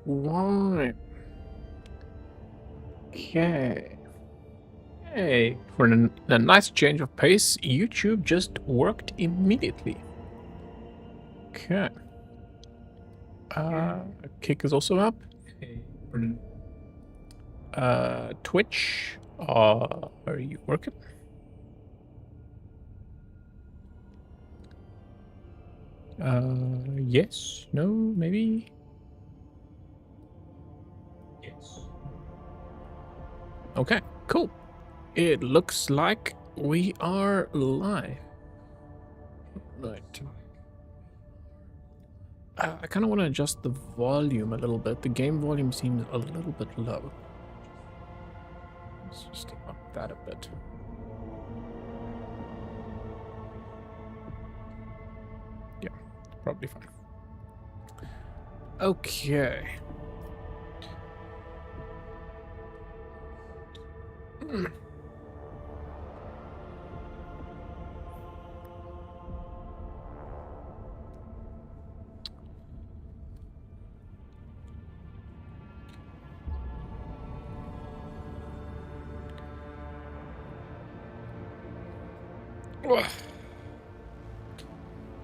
Right. Okay. Hey, for a nice change of pace, YouTube just worked immediately. Okay. Kick is also up. Twitch, are you working? Yes, no, maybe? Yes. Okay, cool. It looks like we are live. Right. I kind of want to adjust the volume a little bit. The game volume seems a little bit low. Let's just up that a bit. Yeah, probably fine. Okay.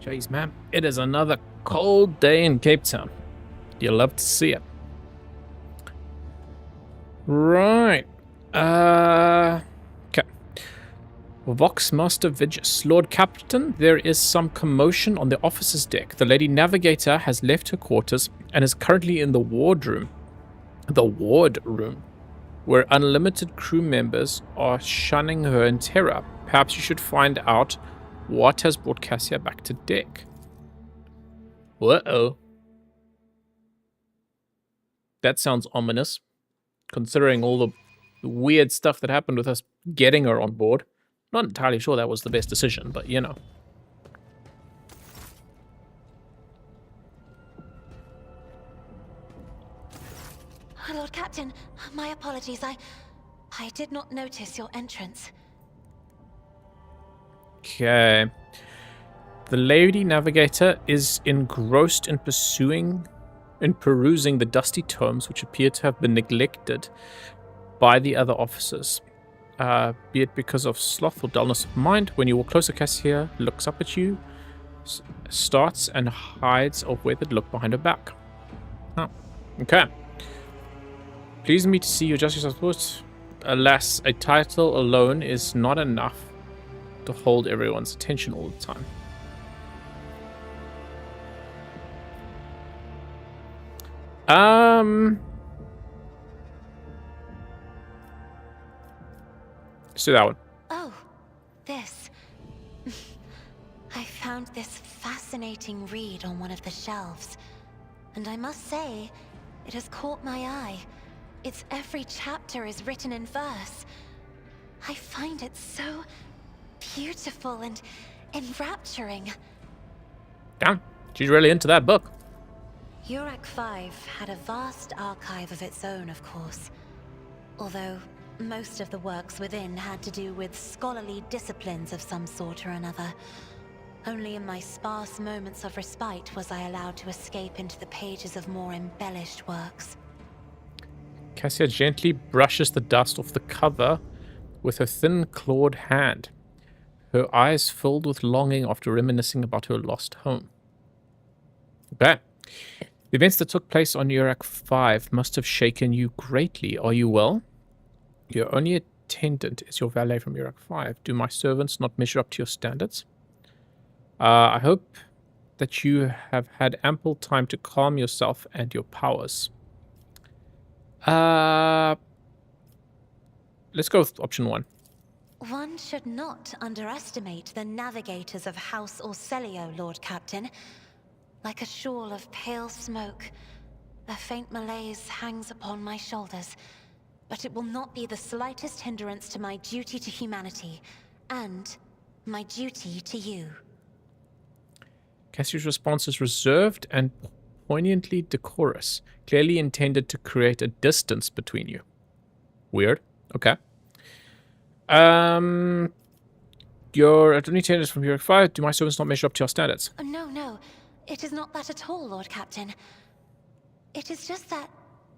Jeez, man. It is another cold day in Cape Town. You'll love to see it. Right. Okay. Voxmaster Vigis. Lord Captain, there is some commotion on the officer's deck. The Lady Navigator has left her quarters and is currently in the wardroom. The wardroom, where unlimited crew members are shunning her in terror. Perhaps you should find out what has brought Cassia back to deck. Uh-oh. That sounds ominous, considering all the weird stuff that happened with us getting her on board. Not entirely sure that was the best decision, but you know. Lord Captain, my apologies. I did not notice your entrance. Okay. The Lady Navigator is engrossed in perusing the dusty tomes which appear to have been neglected by the other officers. Be it because of sloth or dullness of mind, when you walk closer, Cassia looks up at you, starts and hides a weathered look behind her back. Oh, okay. Please me to see you just as supposed. Alas, a title alone is not enough to hold everyone's attention all the time. Let's do that one. Oh, this. I found this fascinating read on one of the shelves, and I must say, it has caught my eye. Its every chapter is written in verse. I find it so beautiful and enrapturing. Damn, she's really into that book. Yurak 5 had a vast archive of its own, of course. Although most of the works within had to do with scholarly disciplines of some sort or another. Only in my sparse moments of respite was I allowed to escape into the pages of more embellished works. Cassia gently brushes the dust off the cover with her thin clawed hand, her eyes filled with longing after reminiscing about her lost home. Okay. The events that took place on Yurak 5 must have shaken you greatly. Are you well? Your only attendant is your valet from Yurak 5. Do my servants not measure up to your standards? I hope that you have had ample time to calm yourself and your powers. Let's go with option 1. One should not underestimate the navigators of House Orselio, Lord Captain. Like a shawl of pale smoke, a faint malaise hangs upon my shoulders, but it will not be the slightest hindrance to my duty to humanity, and my duty to you. Cassie's response is reserved and poignantly decorous, clearly intended to create a distance between you. Weird. Okay. Your attorney attendants from Yurak 5. Do my servants not measure up to your standards? No, it is not that at all, Lord Captain. It is just that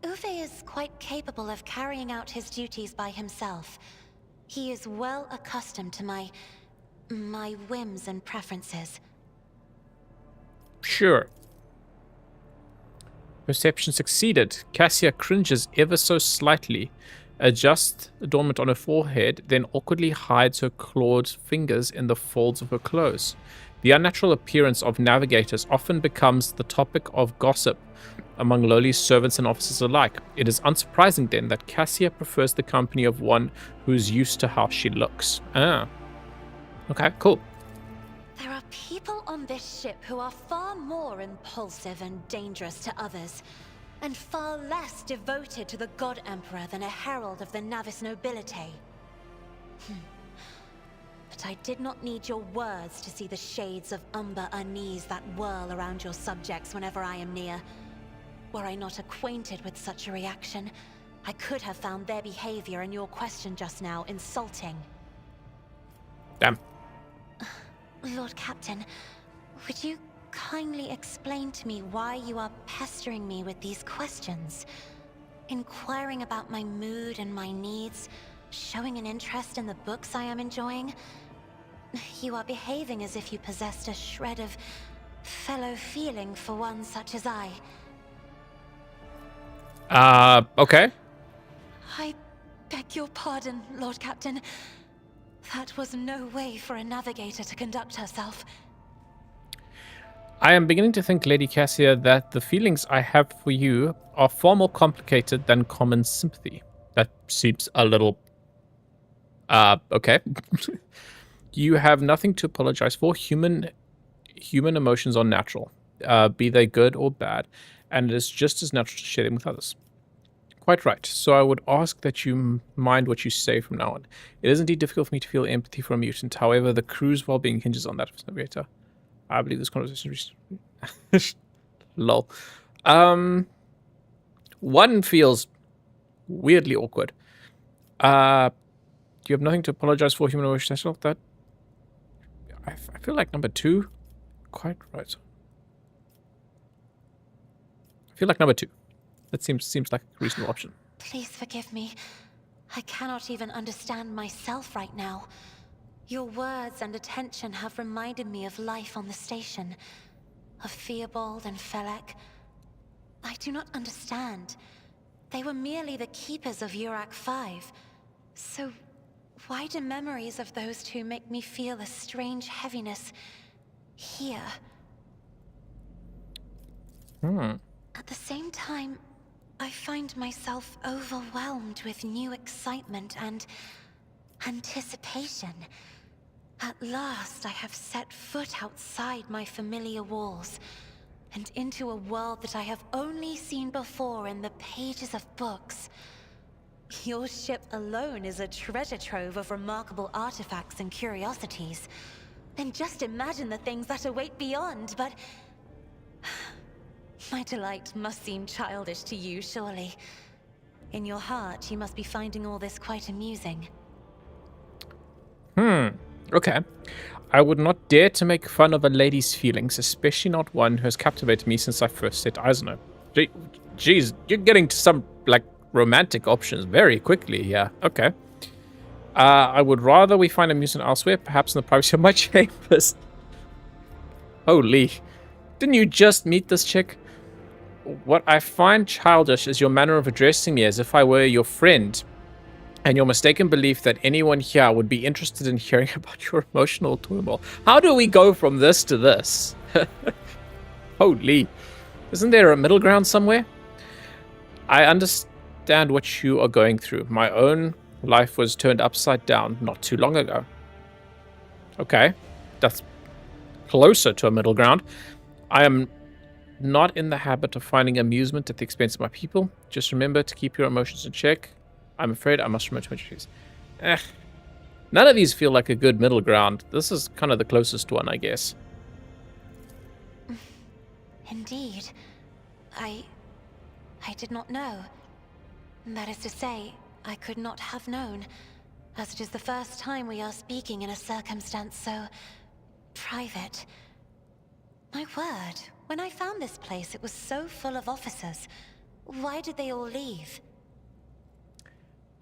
Uwe is quite capable of carrying out his duties by himself. He is well accustomed to my whims and preferences. Sure. Perception succeeded. Cassia cringes ever so slightly, adjusts adornment on her forehead, then awkwardly hides her clawed fingers in the folds of her clothes. The unnatural appearance of navigators often becomes the topic of gossip among lowly servants and officers alike. It is unsurprising then that Cassia prefers the company of one who's used to how she looks. Ah. Okay, cool. There are people on this ship who are far more impulsive and dangerous to others, and far less devoted to the God Emperor than a herald of the Navis nobility. But I did not need your words to see the shades of umber unease that whirl around your subjects whenever I am near. Were I not acquainted with such a reaction, I could have found their behavior in your question just now insulting. Damn. Lord Captain, would you kindly explain to me why you are pestering me with these questions? Inquiring about my mood and my needs, showing an interest in the books I am enjoying? You are behaving as if you possessed a shred of fellow feeling for one such as I. Okay. I beg your pardon, Lord Captain. That was no way for a navigator to conduct herself. I am beginning to think, Lady Cassia, that the feelings I have for you are far more complicated than common sympathy. That seems a little... okay. You have nothing to apologize for. Human emotions are natural, be they good or bad, and it is just as natural to share them with others. Quite right. So I would ask that you mind what you say from now on. It is indeed difficult for me to feel empathy for a mutant. However, the crew's well-being hinges on that of its navigator. I believe this conversation is... Lol. One feels weirdly awkward. You have nothing to apologize for, human emotions. That... I feel like number 2. Quite right. I feel like number 2. That seems like a reasonable option. Please forgive me. I cannot even understand myself right now. Your words and attention have reminded me of life on the station, of Theobald and Felek. I do not understand. They were merely the keepers of Urak 5. So why do memories of those two make me feel a strange heaviness here? At the same time, I find myself overwhelmed with new excitement and anticipation. At last, I have set foot outside my familiar walls and into a world that I have only seen before in the pages of books. Your ship alone is a treasure trove of remarkable artifacts and curiosities. And just imagine the things that await beyond, but... My delight must seem childish to you, surely. In your heart, you must be finding all this quite amusing. Okay. I would not dare to make fun of a lady's feelings, especially not one who has captivated me since I first set eyes on her. Jeez, you're getting to some, like, romantic options very quickly here. Okay. I would rather we find amusement elsewhere, perhaps in the privacy of my chambers. Holy. Didn't you just meet this chick? What I find childish is your manner of addressing me as if I were your friend, and your mistaken belief that anyone here would be interested in hearing about your emotional turmoil. How do we go from this to this? Holy. Isn't there a middle ground somewhere? I understand what you are going through. My own life was turned upside down not too long ago. Okay. That's closer to a middle ground. I am not in the habit of finding amusement at the expense of my people. Just remember to keep your emotions in check. I'm afraid I must remember to introduce. None of these feel like a good middle ground. This is kind of the closest one, I guess. Indeed. I did not know. That is to say, I could not have known, as it is the first time we are speaking in a circumstance so... private. My word, When I found this place, it was so full of officers. Why did they all leave?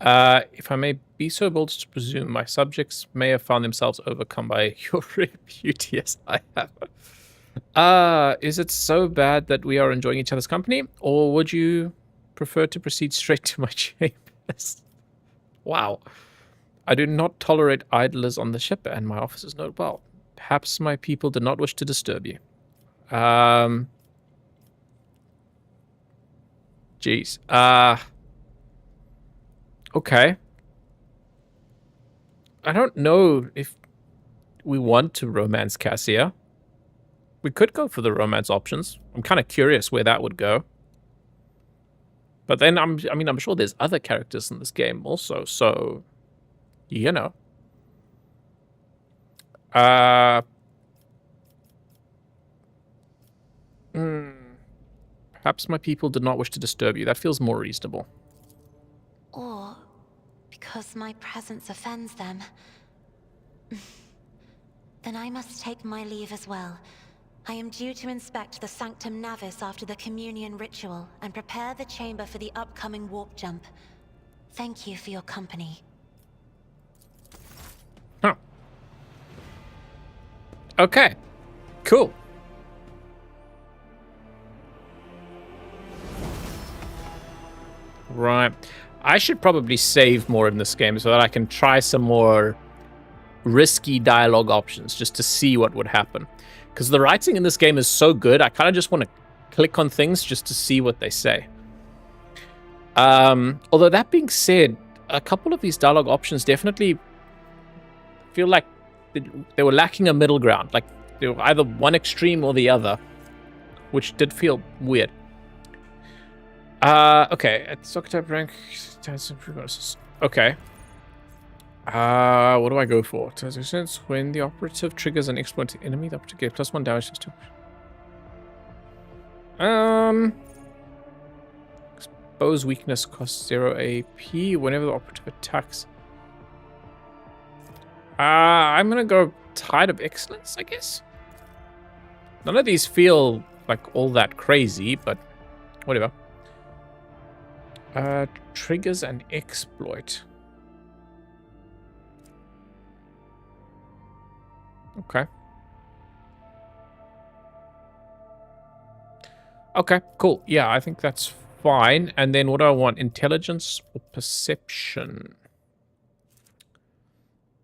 If I may be so bold as to presume, my subjects may have found themselves overcome by your repute. Yes, I have. Is it so bad that we are enjoying each other's company, or would you prefer to proceed straight to my chambers? Wow. I do not tolerate idlers on the ship, and my officers know it well. Perhaps my people did not wish to disturb you. Jeez. Okay. I don't know if we want to romance Cassia. We could go for the romance options. I'm kind of curious where that would go. But then I'm sure there's other characters in this game also, so you know. Perhaps my people did not wish to disturb you. That feels more reasonable. Or because my presence offends them. Then I must take my leave as well. I am due to inspect the Sanctum Navis after the communion ritual and prepare the chamber for the upcoming warp jump. Thank you for your company. Huh. Okay. Cool. Right. I should probably save more in this game so that I can try some more risky dialogue options just to see what would happen. Because the writing in this game is so good, I kind of just want to click on things just to see what they say. Although that being said, a couple of these dialogue options definitely feel like they were lacking a middle ground. Like they were either one extreme or the other, which did feel weird. Okay. At soccer type rank, okay. What do I go for? Since when the operative triggers an exploit enemy, the operative gets +1 damage to. Expose weakness costs 0 AP whenever the operative attacks. I'm gonna go Tide of Excellence, I guess. None of these feel like all that crazy, but whatever. Triggers an exploit. Okay. Okay, cool. Yeah, I think that's fine. And then what do I want? Intelligence or perception?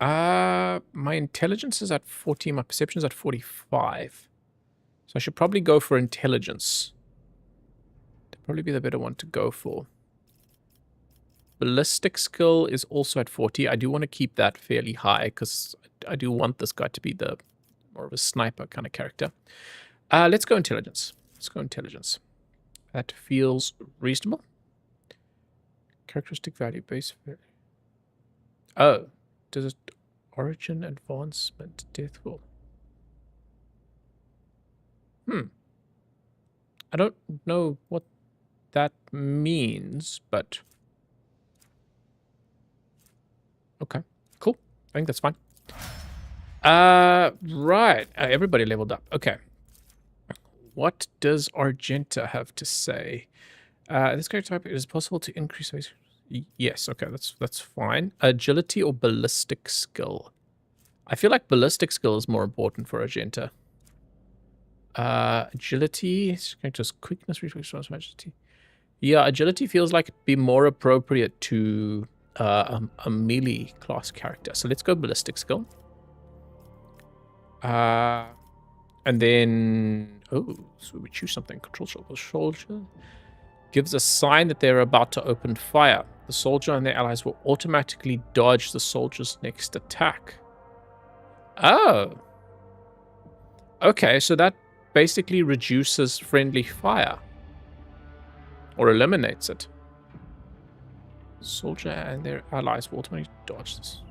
My intelligence is at 40. My perception is at 45. So I should probably go for intelligence. That'd probably be the better one to go for. Ballistic skill is also at 40. I do want to keep that fairly high because I do want this guy to be the more of a sniper kind of character. Let's go intelligence. Let's go intelligence. That feels reasonable. Characteristic value, base value. Oh, does it origin, advancement, death roll? I don't know what that means, but okay, cool. I think that's fine. Right. Everybody leveled up. Okay. What does Argenta have to say? This character type, it is possible to increase. Yes. Okay. That's fine. Agility or ballistic skill? I feel like ballistic skill is more important for Argenta. Agility, just quickness, reflex, agility. Yeah, agility feels like it'd be more appropriate to a melee class character. So let's go ballistic skill. And then, so we choose something. Control soldier gives a sign that they're about to open fire. The soldier and their allies will automatically dodge the soldier's next attack. Oh. Okay, so that basically reduces friendly fire. Or eliminates it. Soldier and their allies will automatically dodge this.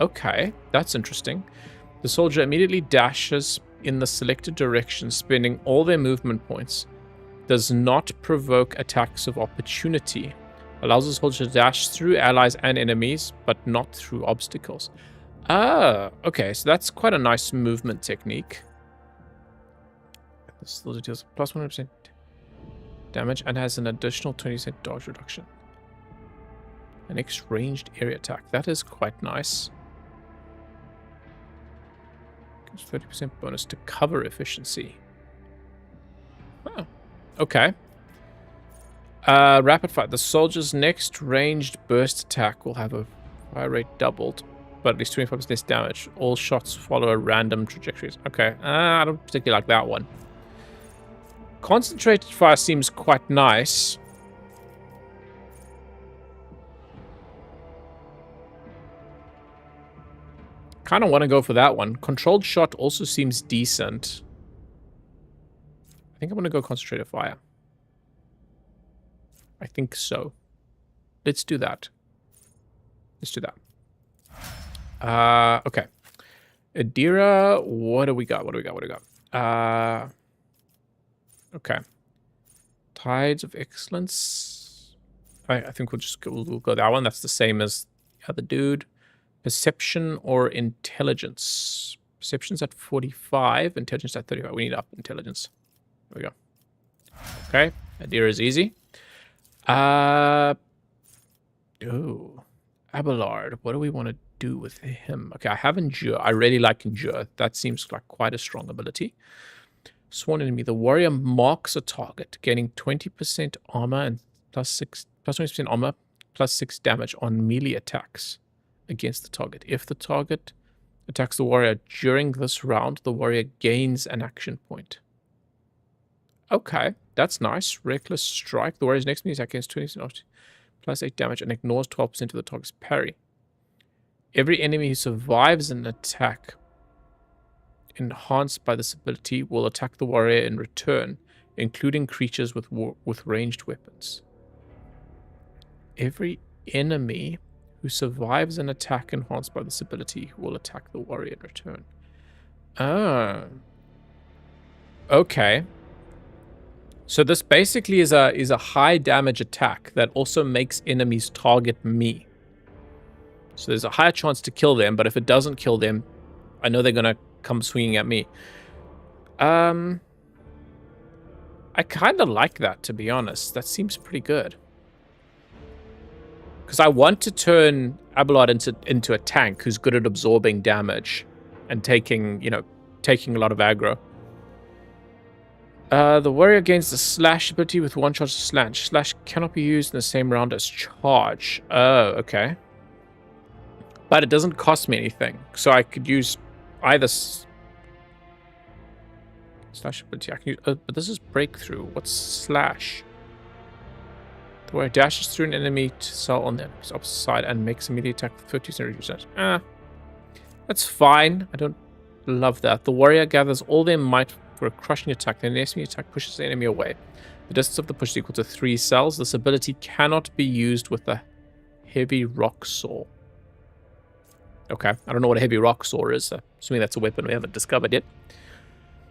Okay, that's interesting. The soldier immediately dashes in the selected direction, spending all their movement points. Does not provoke attacks of opportunity. Allows the soldier to dash through allies and enemies, but not through obstacles. Ah, okay, so that's quite a nice movement technique. This still deals plus 100% damage and has an additional 20% dodge reduction. An next ranged area attack. That is quite nice. Gives 30% bonus to cover efficiency. Oh, okay. Rapid fire. The soldier's next ranged burst attack will have a fire rate doubled, but at least 25% less damage. All shots follow a random trajectories. Okay, I don't particularly like that one. Concentrated fire seems quite nice. Kind of want to go for that one. Controlled shot also seems decent. I think I'm going to go concentrated fire. I think so. Let's do that. Let's do that. Okay. Adira, what do we got? Okay. Tides of Excellence. I think we'll go that one. That's the same as the other dude. Perception or intelligence. Perception's at 45, intelligence at 35. We need up intelligence. There we go. Okay. Adira is easy. Abelard. What do we want to do with him? Okay, I have Endure. I really like Endure. That seems like quite a strong ability. Sworn enemy. The warrior marks a target, gaining 20% armor and plus 20% armor, plus 6 damage on melee attacks against the target. If the target attacks the warrior during this round, the warrior gains an action point. Okay, that's nice. Reckless Strike. The warrior's next melee attack gains 20% plus 8 damage and ignores 12% of the target's parry. Every enemy who survives an attack enhanced by this ability will attack the warrior in return, including creatures with ranged weapons. Every enemy who survives an attack enhanced by this ability will attack the warrior in return. Ah. Okay. So this basically is a high damage attack that also makes enemies target me. So there's a higher chance to kill them, but if it doesn't kill them, I know they're going to come swinging at me. I kind of like that, to be honest. That seems pretty good. Because I want to turn Abelard into a tank who's good at absorbing damage and taking a lot of aggro. The warrior gains the slash ability with one charge slash. Slash cannot be used in the same round as charge. Oh, okay. But it doesn't cost me anything. So I could use either slash ability. I can use, but this is breakthrough. What's slash? The warrior dashes through an enemy to sell on the opposite side and makes a melee attack with 50%. That's fine. I don't love that. The warrior gathers all their might for a crushing attack. Then the enemy attack pushes the enemy away. The distance of the push is equal to 3 cells. This ability cannot be used with a heavy rock saw. Okay, I don't know what a heavy rock saw is. Assuming that's a weapon we haven't discovered yet.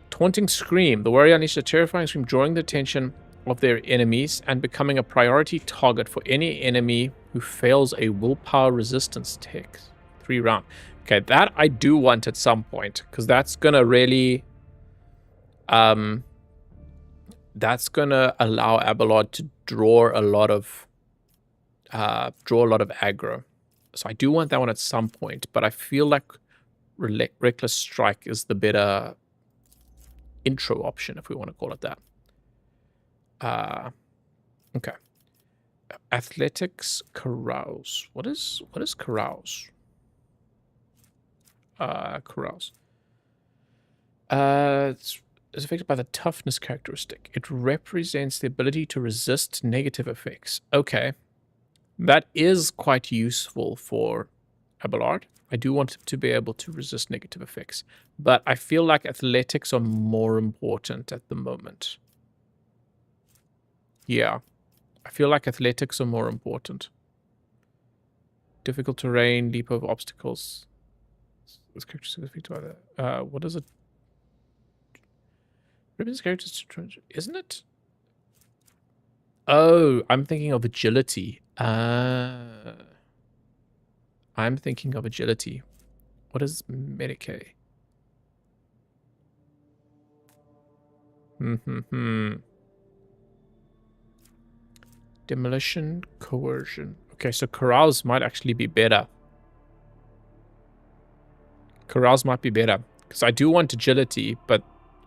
Taunting Scream. The warrior unleashes a terrifying scream, drawing the attention of their enemies and becoming a priority target for any enemy who fails a willpower resistance test. 3 round. Okay, that I do want at some point, because that's gonna really that's gonna allow Abelard to draw a lot of aggro. So I do want that one at some point, but I feel like Reckless Strike is the better intro option, if we want to call it that. Okay. Athletics Carouse. What is Carouse? Carouse. It's affected by the toughness characteristic. It represents the ability to resist negative effects. Okay. That is quite useful for Abelard. I do want him to be able to resist negative effects. But I feel like athletics are more important at the moment. Yeah. I feel like athletics are more important. Difficult terrain, leap over obstacles. This character is affected by that. What is it? Ribbon's characters, isn't it? Oh, I'm thinking of agility. I'm thinking of agility. What is Medicaid? Demolition, coercion. Okay, so carouse might actually be better. Carouse might be better. Because I do want agility, but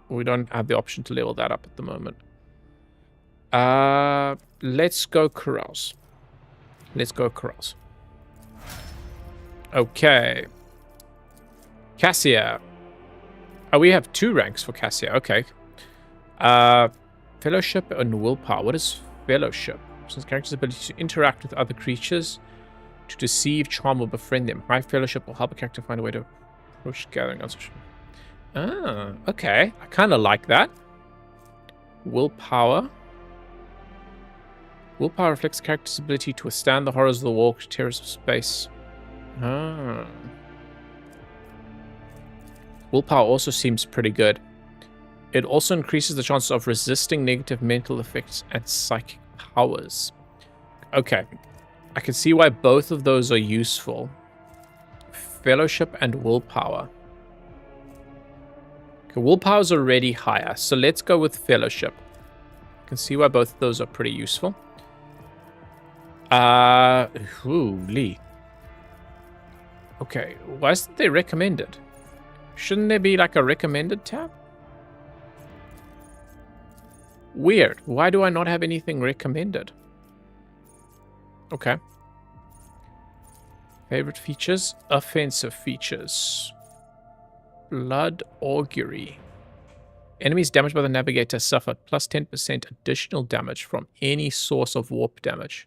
we don't have the option to level that up at the moment. Let's go carouse. Let's go carouse. Okay. Cassia. Oh, we have 2 ranks for Cassia. Okay. Fellowship and willpower. What is fellowship? Since character's ability to interact with other creatures, to deceive, charm, or befriend them. High fellowship will help a character find a way to approach gathering on social. Ah, okay. I kind of like that. Willpower. Willpower reflects the character's ability to withstand the horrors of the war, terrors of space. Ah. Willpower also seems pretty good. It also increases the chances of resisting negative mental effects and psychic powers. Okay. I can see why both of those are useful. Fellowship and willpower. Okay, willpower's already higher, so let's go with fellowship. I can see why both of those are pretty useful. Holy. Okay, why isn't there recommended? Shouldn't there be like a recommended tab? Weird. Why do I not have anything recommended? Okay. Favorite features? Offensive features. Blood Augury. Enemies damaged by the Navigator suffer plus 10% additional damage from any source of warp damage.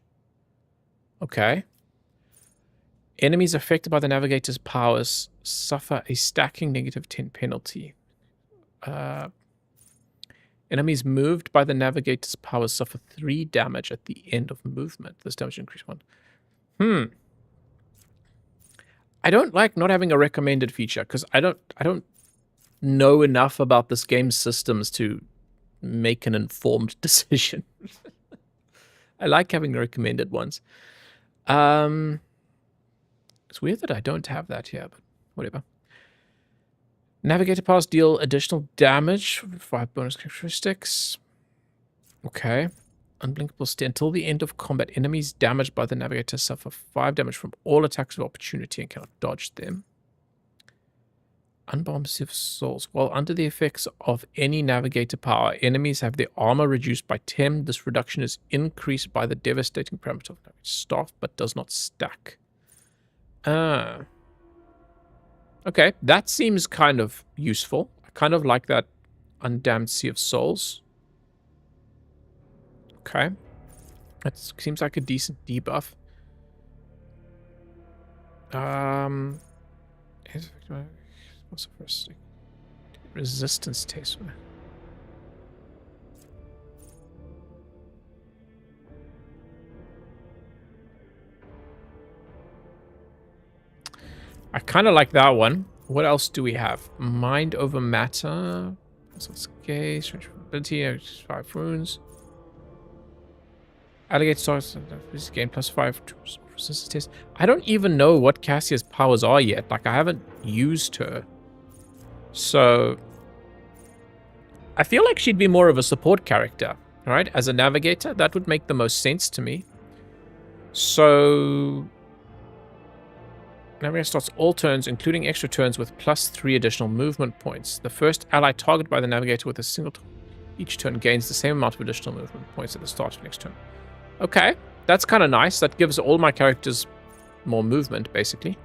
Okay. Enemies affected by the Navigator's powers suffer a stacking negative 10 penalty. Enemies moved by the Navigator's powers suffer 3 damage at the end of movement. This damage increase 1. I don't like not having a recommended feature because I don't know enough about this game's systems to make an informed decision. I like having the recommended ones. It's weird that I don't have that here, but whatever. Navigator powers deal additional damage, 5 bonus characteristics. Okay. Unblinkable stay. Until the end of combat, enemies damaged by the Navigator suffer 5 damage from all attacks of opportunity and cannot dodge them. Unbombsive souls. While under the effects of any Navigator power, enemies have their armor reduced by 10. This reduction is increased by the devastating parameter of staff, but does not stack. Okay, that seems kind of useful. I kind of like that Undamned Sea of Souls. Okay. That seems like a decent debuff. What's the first thing? Resistance test. I kind of like that one. What else do we have? Mind over matter. Gaze, strange ability, 5 runes. Alligator stars. This gain +5 resistance test. I don't even know what Cassia's powers are yet. Like, I haven't used her. So I feel like she'd be more of a support character, right? As a navigator, that would make the most sense to me. So Navigator starts all turns, including extra turns, with +3 additional movement points. The first ally targeted by the Navigator with a single each turn gains the same amount of additional movement points at the start of next turn. Okay, that's kind of nice. That gives all my characters more movement, basically.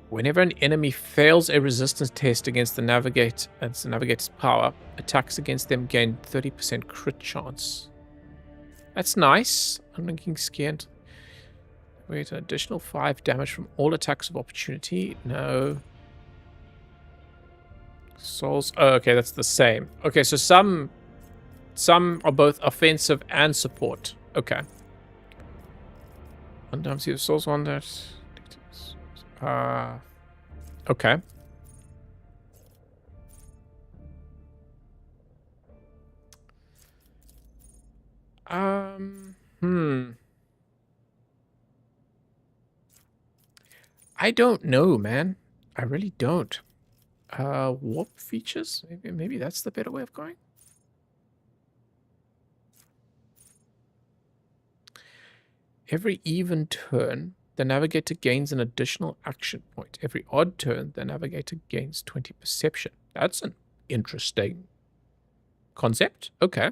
Whenever an enemy fails a resistance test against the Navigator's power, attacks against them gain 30% crit chance. That's nice. Unlinking scanned. Wait, an additional 5 damage from all attacks of opportunity. No. Souls. Oh, okay, that's the same. Okay, so some are both offensive and support. Okay. Undamned Sea of Souls one that. Okay. I don't know, man. I really don't. Warp features? Maybe that's the better way of going. Every even turn, the navigator gains an additional action point. Every odd turn, the navigator gains 20 perception. That's an interesting concept. Okay.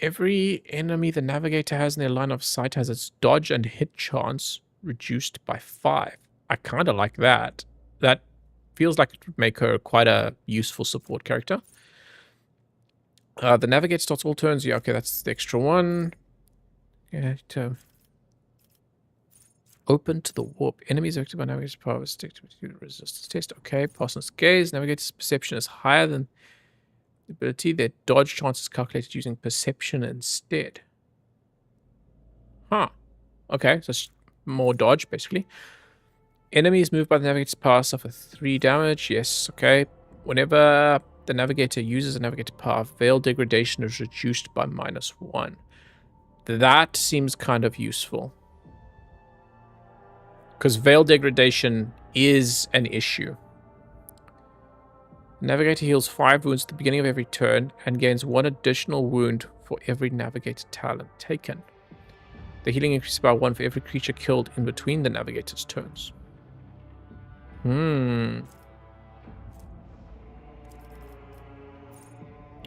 Every enemy the navigator has in their line of sight has its dodge and hit chance reduced by 5. I kind of like that. That feels like it would make her quite a useful support character. The navigator starts all turns. Yeah, okay, that's the extra one. Yeah, open to the warp. Enemies affected by navigator's power stick to the resistance test. Okay, Parsons gaze. Navigator's perception is higher than the ability. Their dodge chance is calculated using perception instead. Huh. Okay, so it's more dodge, basically. Enemies moved by the navigator's power suffer 3 damage. Yes, okay. Whenever the navigator uses a navigator power, veil degradation is reduced by -1. That seems kind of useful. Because veil degradation is an issue. Navigator heals 5 wounds at the beginning of every turn and gains 1 additional wound for every navigator talent taken. The healing increases by 1 for every creature killed in between the navigator's turns.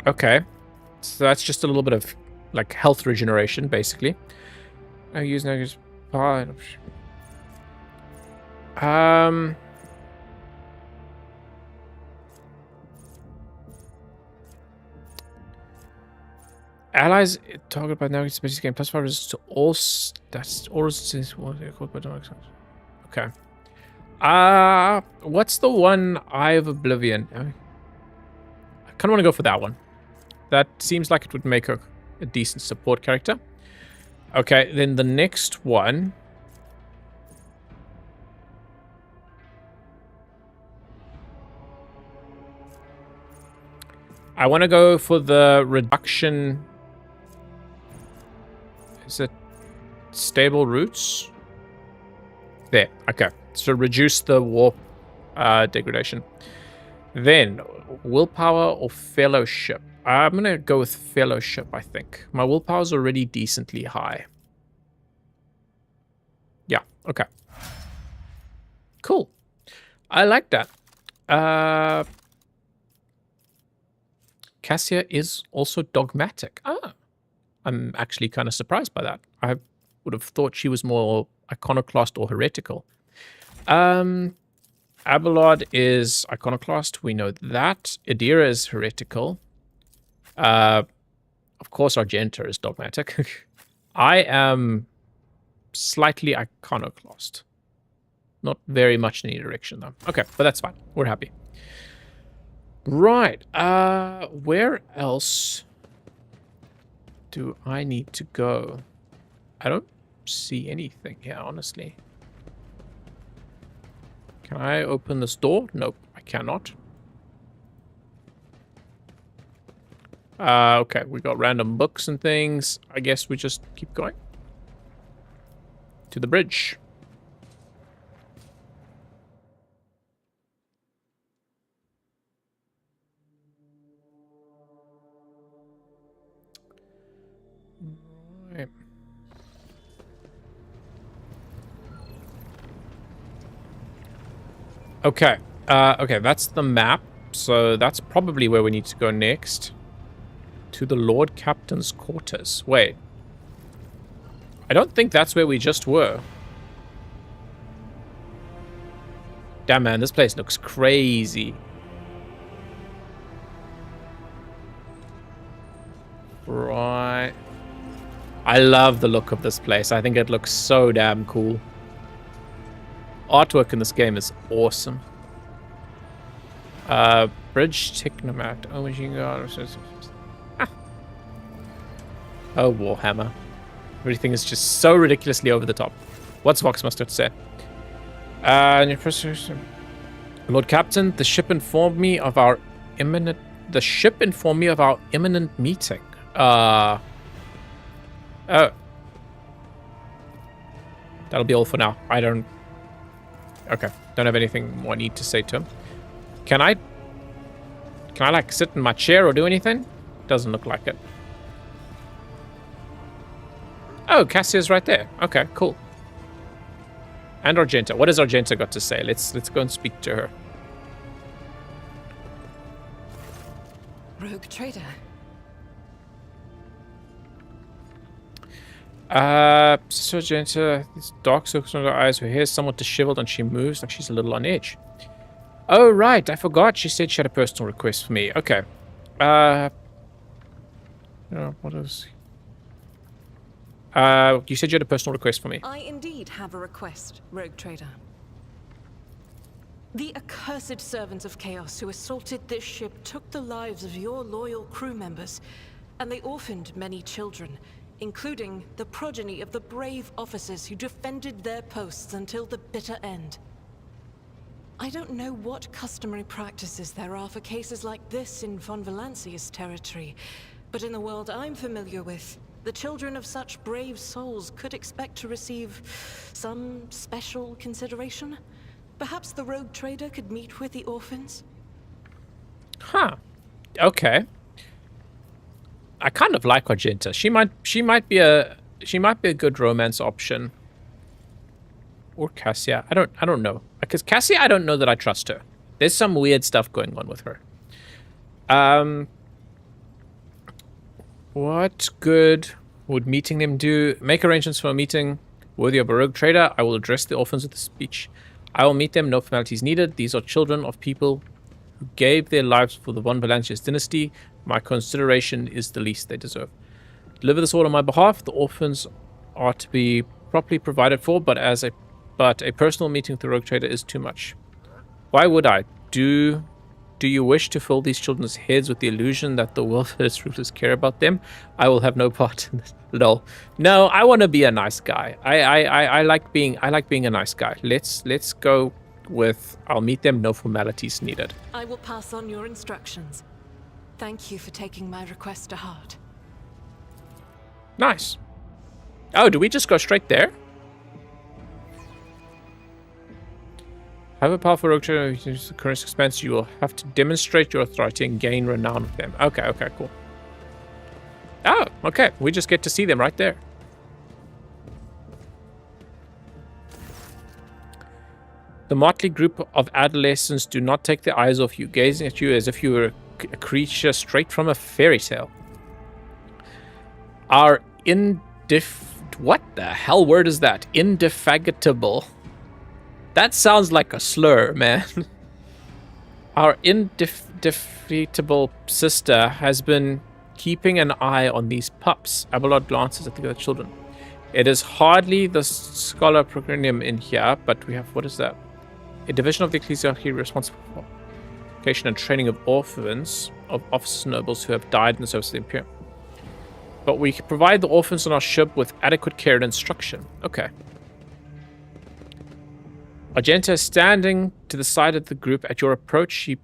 Okay. So that's just a little bit of like health regeneration, basically. I use navigator's power. Allies targeted by navigator species gain +5 resistance to all stats. All resistance. Okay. What's the one? Eye of Oblivion. I kind of want to go for that one. That seems like it would make her a decent support character. Okay, then the next one. I want to go for the reduction. Is it stable roots? There. Okay. So reduce the warp degradation. Then willpower or fellowship. I'm going to go with fellowship, I think. My willpower's already decently high. Yeah. Okay. Cool. I like that. Cassia is also dogmatic. I'm actually kind of surprised by that. I would have thought she was more iconoclast or heretical. Abelard is iconoclast. We know that. Idira is heretical. Of course, Argenta is dogmatic. I am slightly iconoclast. Not very much in any direction, though. Okay, but that's fine. We're happy. Right. Where else do I need to go? I don't see anything here, honestly. Can I open this door? Nope, I cannot. Okay, we got random books and things. I guess we just keep going. To the bridge. Right. Okay. Okay, that's the map. So that's probably where we need to go next. To the Lord Captain's quarters. Wait. I don't think that's where we just were. Damn, man, this place looks crazy. Right. I love the look of this place. I think it looks so damn cool. Artwork in this game is awesome. Bridge Technomat. Oh, machine gun. Oh, Warhammer. Everything is just so ridiculously over the top. What's Vox Mustard say? Lord Captain, the ship informed me of our imminent meeting. Oh. That'll be all for now. I don't Okay. Don't have anything more I need to say to him. Can I like sit in my chair or do anything? Doesn't look like it. Oh, Cassia's right there. Okay, cool. And Argenta. What has Argenta got to say? Let's go and speak to her. Rogue trader. Sister Argenta, these dark circles under her eyes, her hair is somewhat disheveled and she moves like she's a little on edge. Oh, right, I forgot. She said she had a personal request for me. Okay. What is... you said you had a personal request for me. I indeed have a request, Rogue Trader. The accursed servants of Chaos who assaulted this ship took the lives of your loyal crew members, and they orphaned many children, including the progeny of the brave officers who defended their posts until the bitter end. I don't know what customary practices there are for cases like this in Von Valancia's territory, but in the world I'm familiar with, the children of such brave souls could expect to receive some special consideration. Perhaps the Rogue Trader could meet with the orphans? Huh. Okay. I kind of like Argenta. She might be a good romance option. Or Cassia. I don't know. Because Cassia, I don't know that I trust her. There's some weird stuff going on with her. What good would meeting them do? Make arrangements for a meeting worthy of a rogue trader. I will address the orphans with a speech. I will meet them, no formalities needed. These are children of people who gave their lives for the Von Valancia's dynasty. My consideration is the least they deserve. Deliver this all on my behalf. The orphans are to be properly provided for, but a personal meeting with the rogue trader is too much. Why would I? Do you wish to fill these children's heads with the illusion that the world's rulers care about them? I will have no part in this. Lol. No, I want to be a nice guy. I like being a nice guy. Let's go with I'll meet them, no formalities needed. I will pass on your instructions. Thank you for taking my request to heart. Nice. Oh, do we just go straight there? Have a powerful rogue trader who uses the current expense. You will have to demonstrate your authority and gain renown with them. Okay, cool. Oh, okay. We just get to see them right there. The motley group of adolescents do not take their eyes off you, gazing at you as if you were a creature straight from a fairy tale. Our what the hell word is that? Indefatigable. That sounds like a slur, man. Our indefatigable sister has been keeping an eye on these pups. Abelard glances at the other children. It is hardly the scholar program in here, but we have, what is that? A division of the ecclesiarchy responsible for education and training of orphans, of officers and nobles who have died in the service of the Imperium. But we can provide the orphans on our ship with adequate care and instruction. Okay. Argenta is standing to the side of the group. At your approach, she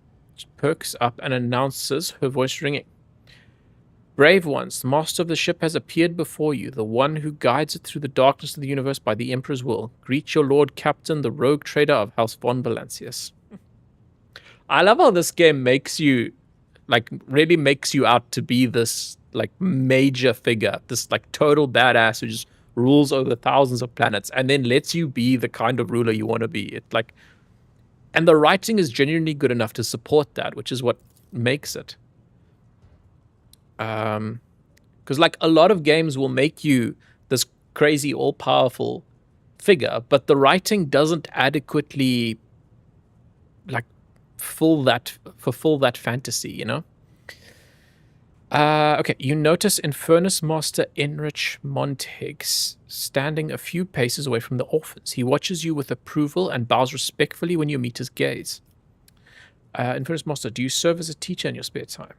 perks up and announces, her voice ringing. Brave ones, the master of the ship has appeared before you, the one who guides it through the darkness of the universe by the Emperor's will. Greet your Lord Captain, the rogue trader of House Von Valancius. I love how this game makes you, like, really makes you out to be this, like, major figure, this, like, total badass who just rules over thousands of planets, and then lets you be the kind of ruler you want to be. It, like, and the writing is genuinely good enough to support that, which is what makes it. Because, like, a lot of games will make you this crazy, all-powerful figure, but the writing doesn't adequately, like, fulfill that fantasy, you know? Okay, you notice Infernus Master Enrich Montegs standing a few paces away from the orphans. He watches you with approval and bows respectfully when you meet his gaze. Infernus Master, do you serve as a teacher in your spare time?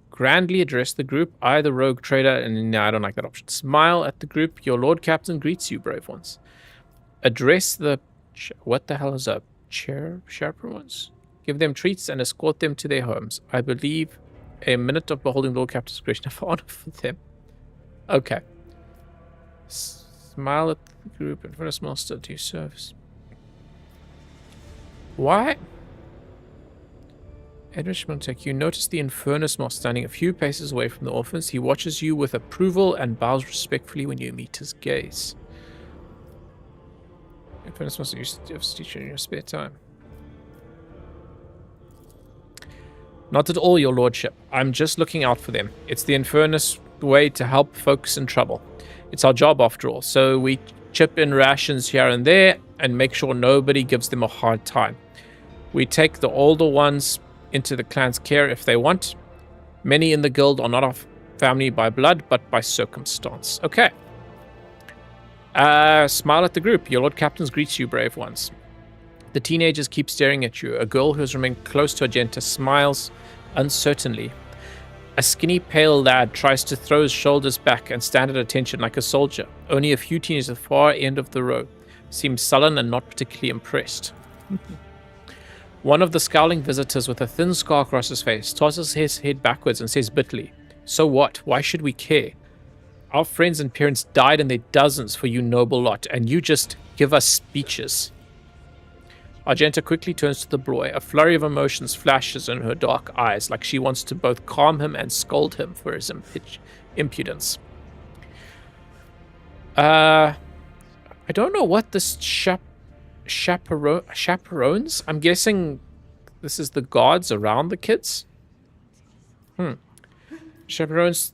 Grandly address the group. I, the rogue trader, and no, I don't like that option. Smile at the group. Your Lord Captain greets you, brave ones. Address the... what the hell is up? Chaperone ones? Give them treats and escort them to their homes. I believe a minute of beholding Lord Captain's great enough honor for them. Okay. Smile at the group. Infernus Master, do you service? Why? Edwidge Montek, you notice the Infernus Moss standing a few paces away from the orphans. He watches you with approval and bows respectfully when you meet his gaze. Infernus Moss used to teach you in your spare time. Not at all, your lordship. I'm just looking out for them. It's the Infernus way to help folks in trouble. It's our job after all, so we chip in rations here and there and make sure nobody gives them a hard time. We take the older ones into the clan's care if they want. Many in the guild are not our family by blood, but by circumstance. Okay. Smile at the group. Your Lord Captains greets you, brave ones. The teenagers keep staring at you. A girl who has remained close to Argenta smiles uncertainly. A skinny, pale lad tries to throw his shoulders back and stand at attention like a soldier. Only a few teenagers at the far end of the row seem sullen and not particularly impressed. One of the scowling visitors with a thin scar across his face tosses his head backwards and says bitterly, "So what? Why should we care? Our friends and parents died in their dozens for you noble lot, and you just give us speeches." Argenta quickly turns to the boy. A flurry of emotions flashes in her dark eyes, like she wants to both calm him and scold him for his impudence. I don't know what this chaperones? I'm guessing this is the guards around the kids? Chaperones,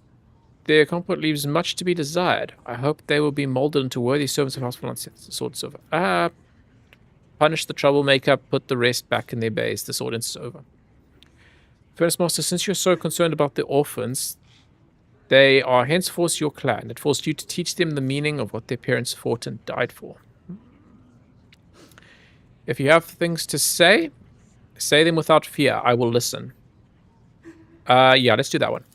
their comfort leaves much to be desired. I hope they will be molded into worthy servants of Hospital Sword Silver. Punish the troublemaker, put the rest back in their bays. This audience is over. First Master, since you're so concerned about the orphans, they are henceforth your clan. It falls to you to teach them the meaning of what their parents fought and died for. If you have things to say, say them without fear. I will listen. Yeah, let's do that one.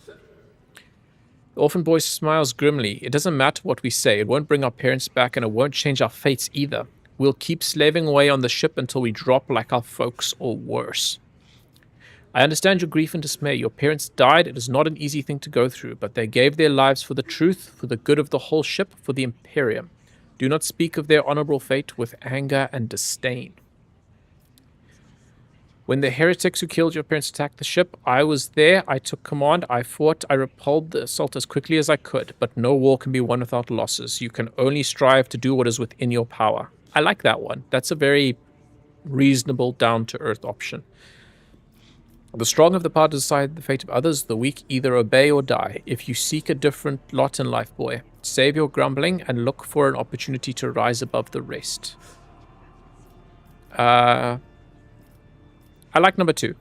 The orphan boy smiles grimly. It doesn't matter what we say. It won't bring our parents back, and it won't change our fates either. We'll keep slaving away on the ship until we drop like our folks, or worse. I understand your grief and dismay. Your parents died. It is not an easy thing to go through, but they gave their lives for the truth, for the good of the whole ship, for the Imperium. Do not speak of their honorable fate with anger and disdain. When the heretics who killed your parents attacked the ship, I was there. I took command. I fought. I repelled the assault as quickly as I could, but no war can be won without losses. You can only strive to do what is within your power. I like that one. That's a very reasonable, down-to-earth option. The strong have the power to decide the fate of others. The weak either obey or die. If you seek a different lot in life, boy, save your grumbling and look for an opportunity to rise above the rest. I like number 2.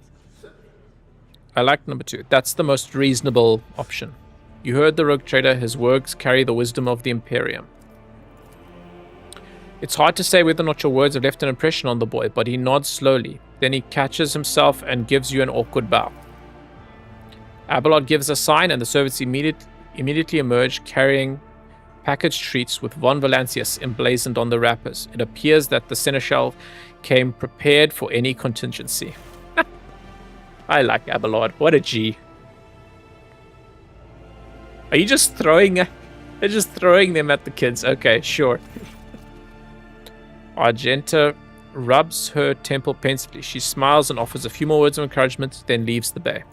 I like number 2. That's the most reasonable option. You heard the rogue trader. His words carry the wisdom of the Imperium. It's hard to say whether or not your words have left an impression on the boy, but he nods slowly. Then he catches himself and gives you an awkward bow. Abelard gives a sign, and the servants immediately emerge, carrying packaged treats with Von Valancius emblazoned on the wrappers. It appears that the Seneschal came prepared for any contingency. I like Abelard. What a G. Are you just throwing... They're just throwing them at the kids. Okay, sure. Argenta rubs her temple pensively. She smiles and offers a few more words of encouragement, then leaves the bay.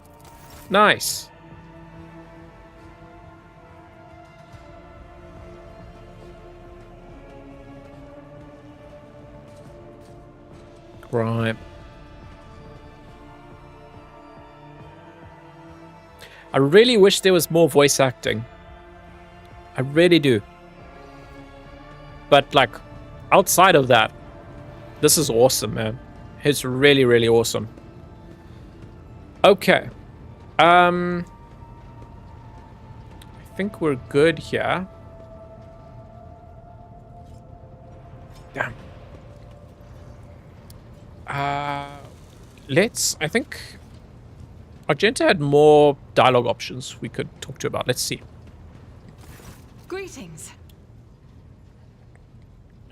Nice. Right. I really wish there was more voice acting. I really do. But, like, outside of that, this is awesome, man. It's really, really awesome. Okay. I think we're good here. Damn. I think Argenta had more dialogue options we could talk to about. Let's see. Greetings.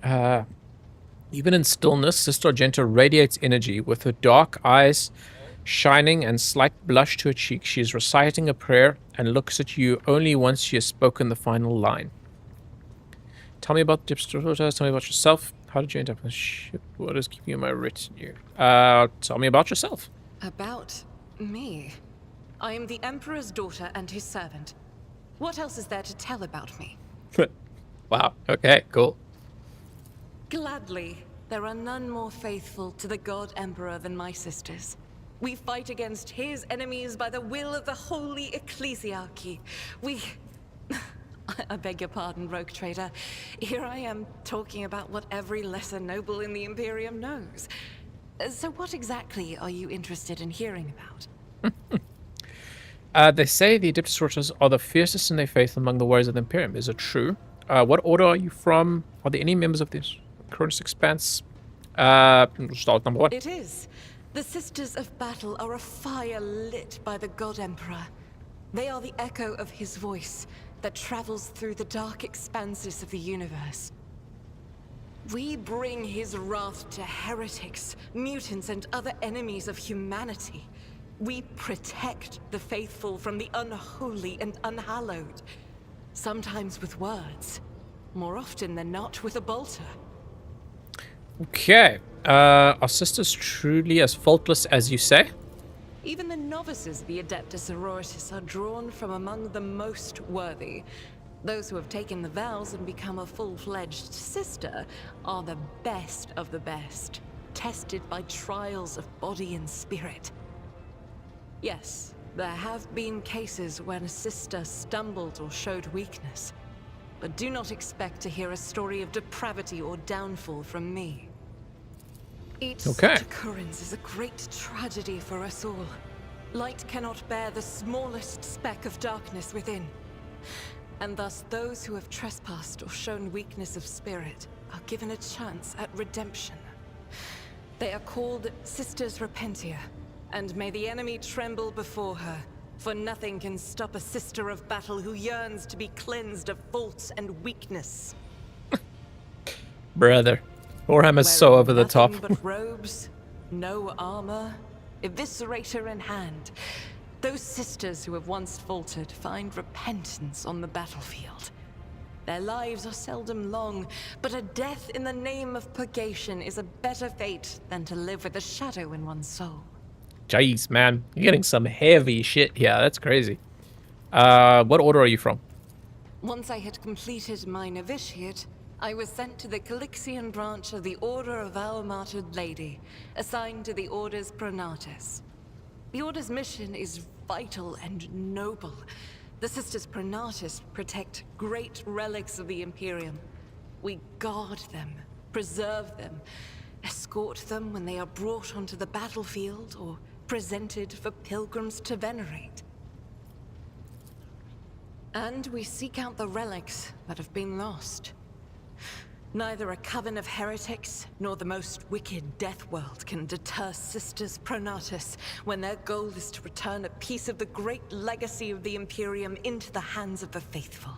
Even in stillness, Sister Argenta radiates energy. With her dark eyes shining and slight blush to her cheek, she is reciting a prayer and looks at you only once she has spoken the final line. Tell me about the Tell me about yourself. How did you end up on the ship? What is keeping you in my retinue? Tell me about yourself. About me? I am the Emperor's daughter and his servant. What else is there to tell about me? Wow. Okay, cool. Gladly. There are none more faithful to the God Emperor than my sisters. We fight against his enemies by the will of the Holy Ecclesiarchy. I beg your pardon, rogue trader. Here I am talking about what every lesser noble in the Imperium knows. So what exactly are you interested in hearing about? They say the Adeptus Sororitatis are the fiercest in their faith among the warriors of the Imperium. Is it true? What order are you from? Are there any members of this Cronus Expanse? We'll start with number 1. It is. The Sisters of Battle are a fire lit by the God Emperor. They are the echo of his voice that travels through the dark expanses of the universe. We bring his wrath to heretics, mutants, and other enemies of humanity. We protect the faithful from the unholy and unhallowed. Sometimes with words, more often than not with a bolter. Okay. Are sisters truly as faultless as you say? Even the novices of the Adeptus Sororitas are drawn from among the most worthy. Those who have taken the vows and become a full-fledged sister are the best of the best, tested by trials of body and spirit. Yes, there have been cases when a sister stumbled or showed weakness, but do not expect to hear a story of depravity or downfall from me. Each such occurrence is a great tragedy for us all. Light cannot bear the smallest speck of darkness within. And thus those who have trespassed or shown weakness of spirit are given a chance at redemption. They are called Sisters Repentia, and may the enemy tremble before her, for nothing can stop a sister of battle who yearns to be cleansed of faults and weakness. Brother. Warhammer's so over the top. Nothing but robes, no armor, eviscerator in hand. Those sisters who have once faltered find repentance on the battlefield. Their lives are seldom long, but a death in the name of purgation is a better fate than to live with a shadow in one's soul. Jeez, man. You're getting some heavy shit here. That's crazy. What order are you from? Once I had completed my novitiate, I was sent to the Calixian branch of the Order of Our Martyred Lady, assigned to the Orders Pronatus. The Order's mission is vital and noble. The Sisters Pronatus protect great relics of the Imperium. We guard them, preserve them, escort them when they are brought onto the battlefield or presented for pilgrims to venerate. And we seek out the relics that have been lost. Neither a coven of heretics nor the most wicked death world can deter Sisters Pronatus when their goal is to return a piece of the great legacy of the Imperium into the hands of the faithful.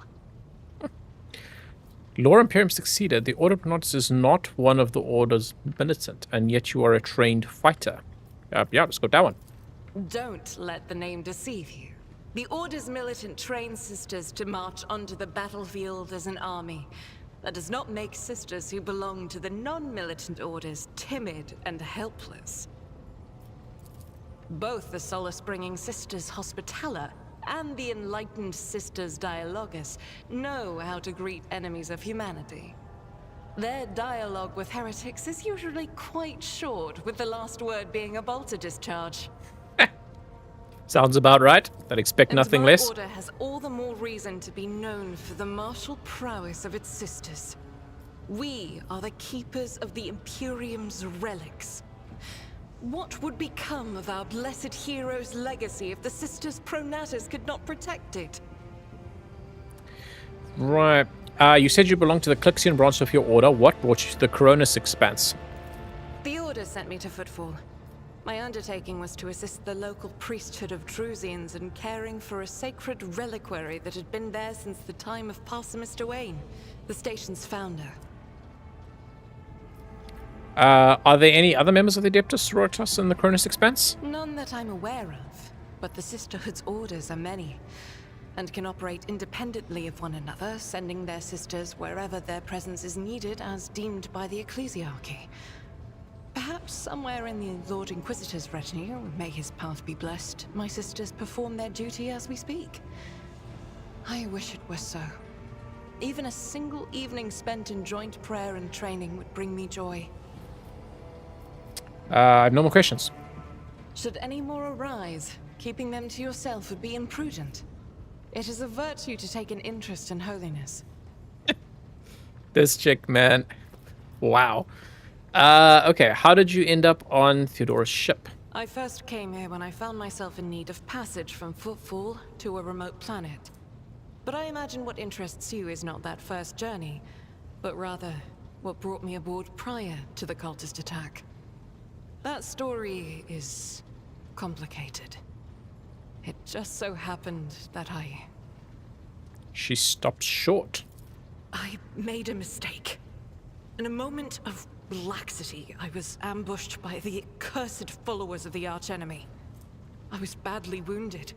Lore Imperium succeeded. The Order Pronatus is not one of the Order's militant, and yet you are a trained fighter. Yeah, let's go that one. Don't let the name deceive you. The Order's militant trains sisters to march onto the battlefield as an army. That does not make sisters who belong to the non-militant orders timid and helpless. Both the solace-bringing Sisters Hospitaller and the enlightened Sisters Dialogus know how to greet enemies of humanity. Their dialogue with heretics is usually quite short, with the last word being a bolter discharge. Sounds about right. I'd expect nothing my less. Order has all the more reason to be known for the martial prowess of its sisters. We are the keepers of the Imperium's relics. What would become of our blessed hero's legacy if the Sisters Pronatus could not protect it? Right. You said you belong to the Clixian branch of your order. What brought you to the Cronus Expanse? The Order sent me to Footfall. My undertaking was to assist the local priesthood of Drusians in caring for a sacred reliquary that had been there since the time of Parsimus Duane, the station's founder. Are there any other members of the Adeptus Sororitas in the Cronus Expanse? None that I'm aware of, but the Sisterhood's orders are many. and can operate independently of one another, sending their sisters wherever their presence is needed as deemed by the ecclesiarchy. Perhaps somewhere in the Lord Inquisitor's retinue, may his path be blessed, my sisters perform their duty as we speak. I wish it were so. Even a single evening spent in joint prayer and training would bring me joy. I have no more questions. Should any more arise, keeping them to yourself would be imprudent. It is a virtue to take an interest in holiness. This chick, man. Wow. Okay, how did you end up on Theodora's ship? I first came here when I found myself in need of passage from Footfall to a remote planet. But I imagine what interests you is not that first journey, but rather what brought me aboard prior to the cultist attack. That story is complicated. It just so happened that She stopped short. I made a mistake. In a moment of laxity, I was ambushed by the accursed followers of the archenemy. I was badly wounded.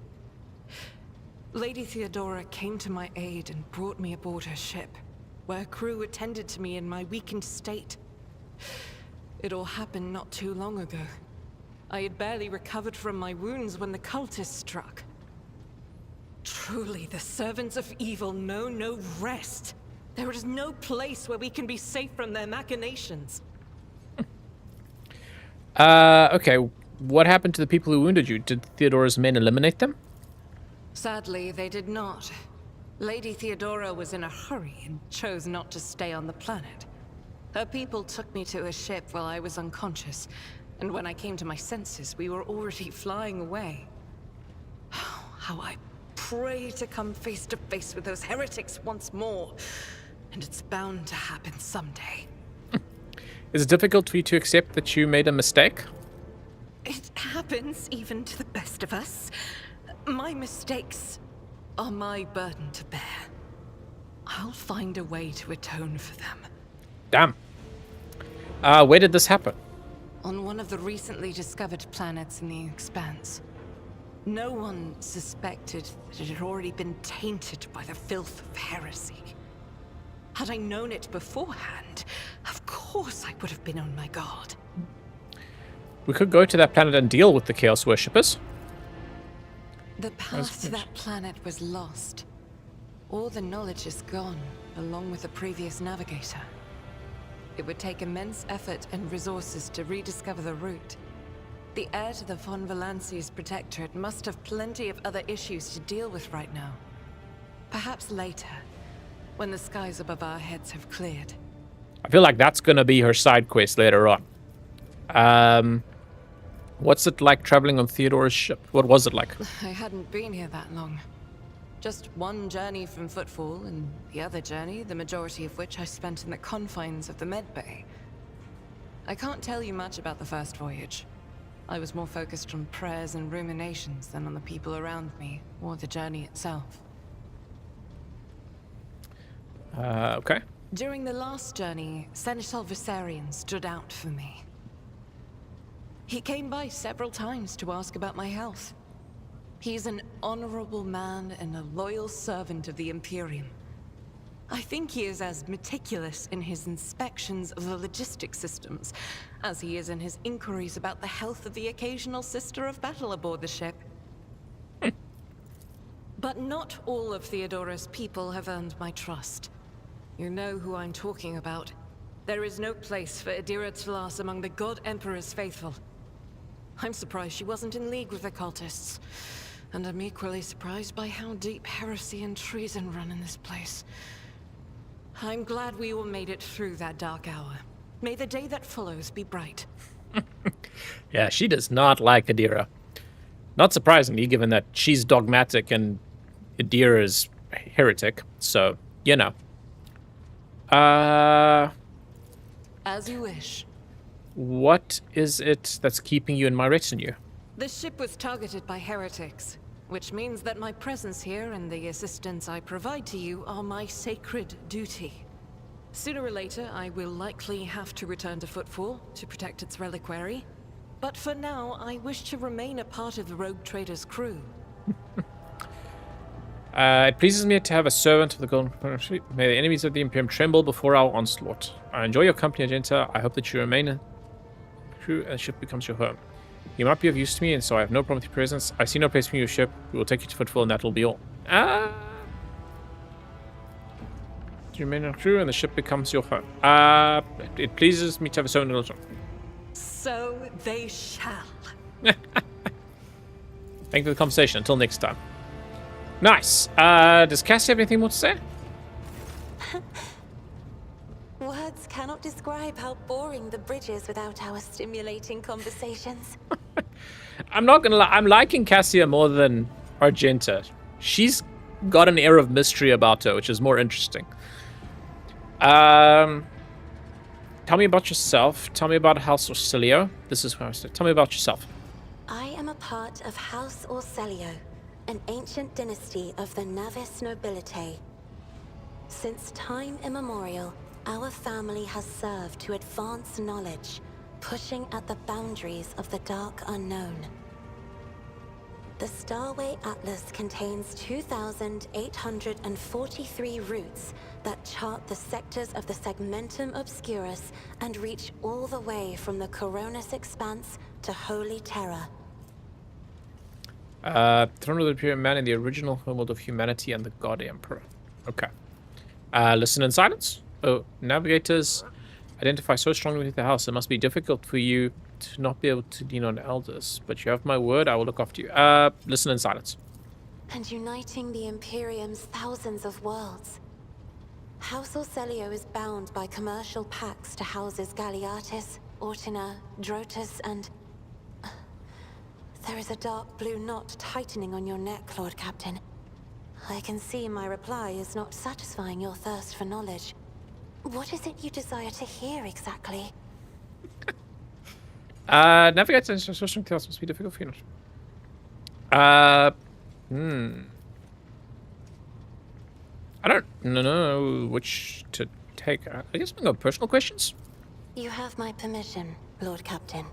Lady Theodora came to my aid and brought me aboard her ship, where crew attended to me in my weakened state. It all happened not too long ago. I had barely recovered from my wounds when the cultists struck. Truly, the servants of evil know no rest. There is no place where we can be safe from their machinations. Okay, what happened to the people who wounded you? Did Theodora's men eliminate them? Sadly, they did not. Lady Theodora was in a hurry and chose not to stay on the planet. Her people took me to a ship while I was unconscious, and when I came to my senses, we were already flying away. How I pray to come face to face with those heretics once more. And it's bound to happen someday. Is it difficult for you to accept that you made a mistake? It happens even to the best of us. My mistakes are my burden to bear. I'll find a way to atone for them. Damn. Where did this happen? On one of the recently discovered planets in the Expanse. No one suspected that it had already been tainted by the filth of heresy. Had I known it beforehand, of course I would have been on my guard. We could go to that planet and deal with the Chaos Worshippers. The path to that planet was lost. All the knowledge is gone, along with the previous navigator. It would take immense effort and resources to rediscover the route. The heir to the von Valanci's protectorate must have plenty of other issues to deal with right now. Perhaps later, when the skies above our heads have cleared. I feel like that's going to be her side quest later on. What's it like traveling on Theodora's ship? What was it like? I hadn't been here that long. Just one journey from Footfall, and the other journey, the majority of which I spent in the confines of the medbay. I can't tell you much about the first voyage. I was more focused on prayers and ruminations than on the people around me, or the journey itself. Okay. During the last journey, Seneschal Viserion stood out for me. He came by several times to ask about my health. He's an honorable man and a loyal servant of the Imperium. I think he is as meticulous in his inspections of the logistics systems as he is in his inquiries about the health of the occasional sister of battle aboard the ship. But not all of Theodora's people have earned my trust. You know who I'm talking about. There is no place for Adira Tlas among the God Emperor's faithful. I'm surprised she wasn't in league with the cultists. And I'm equally surprised by how deep heresy and treason run in this place. I'm glad we all made it through that dark hour. May the day that follows be bright. Yeah, she does not like Adira. Not surprisingly, given that she's dogmatic and Adira's heretic. So, you know. As you wish. What is it that's keeping you in my retinue? The ship was targeted by heretics, which means that my presence here and the assistance I provide to you are my sacred duty. Sooner or later, I will likely have to return to Footfall to protect its reliquary. But for now, I wish to remain a part of the Rogue Trader's crew. It pleases me to have a servant of the Golden Fleet. May the enemies of the Imperium tremble before our onslaught. I enjoy your company, Agenta. I hope that you remain true and the ship becomes your home. You might be of use to me, and so I have no problem with your presence. I see no place for your ship. We will take you to Footfall, and that will be all. You remain true, and the ship becomes your home. It pleases me to have a servant also. So they shall. Thank you for the conversation. Until next time. Nice. Does Cassie have anything more to say? Words cannot describe how boring the bridge is without our stimulating conversations. I'm not gonna lie. I'm liking Cassia more than Argenta. She's got an air of mystery about her, which is more interesting. Tell me about yourself. Tell me about House Orsilio. This is where I said. Tell me about yourself. I am a part of House Orsilio, an ancient dynasty of the Navis nobility. Since time immemorial, our family has served to advance knowledge, pushing at the boundaries of the dark unknown. The Starway Atlas contains 2,843 routes that chart the sectors of the Segmentum Obscurus and reach all the way from the Coronis Expanse to Holy Terra. Throne of the Imperial Man in the original homeworld of humanity and the God Emperor. Okay. Listen in silence. Oh, navigators identify so strongly with the house. It must be difficult for you to not be able to lean on elders. But you have my word, I will look after you. Listen in silence. And uniting the Imperium's thousands of worlds. House Orsilio is bound by commercial pacts to houses Galeatis, Ortina, Drotus, and... There is a dark blue knot tightening on your neck, Lord Captain. I can see my reply is not satisfying your thirst for knowledge. What is it you desire to hear exactly? Navigator and social chaos must be difficult for you. I don't know which to take. I guess we can go personal questions. You have my permission, Lord Captain.